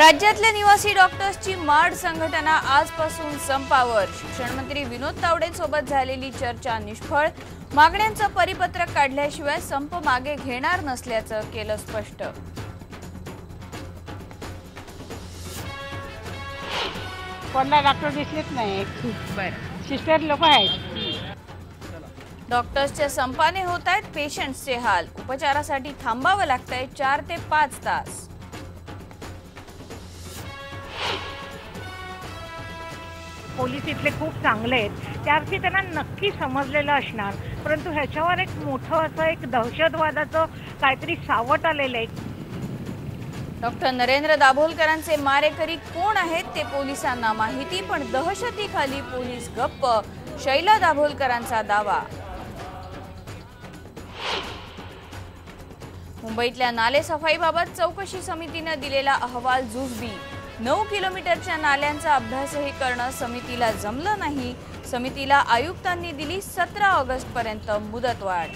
राज्यातल्या निवासी डॉक्टर्सची माड संघटना आजपासून संपावर। शिक्षण मंत्री विनोद तावडेंसोबत झालेली चर्चा निष्फळ। मागण्यांचं परिपत्रक काढल्याशिवाय संप मागे घेणार नसल्याचं केलं स्पष्ट। कोणला डॉक्टर दिसलेच नाही। सिस्टर लोक आहेत। डॉक्टर्सच्या संपाने होत आहेत पेशंट्सचे हाल। उपचारासाठी थांबावं लागतंय 4 ते 5 तास। पोलीस इथले खूप चांगले आहेत, त्याअर्थी त्यांना नक्की समजलेलं असणार, परंतु ह्याच्यावर एक मोठं असं एक दहशतवादाचं काहीतरी सावट आलेलं आहे। डॉक्टर नरेंद्र दाभोलकरांचे मारेकरी कोण आहेत ते पोलिसांना माहिती, पण दहशतीखाली पोलीस गप्प। शैला दाभोलकरांचा दावा। मुंबईतल्या नालेसफाईबाबत चौकशी समितीने दिलेला अहवाल जुजबी। 9 किलोमीटरच्या नाल्यांचा अभ्यासही करणं समितीला जमलं नाही। समितीला आयुक्तांनी दिली 17 ऑगस्टपर्यंत मुदतवाढ।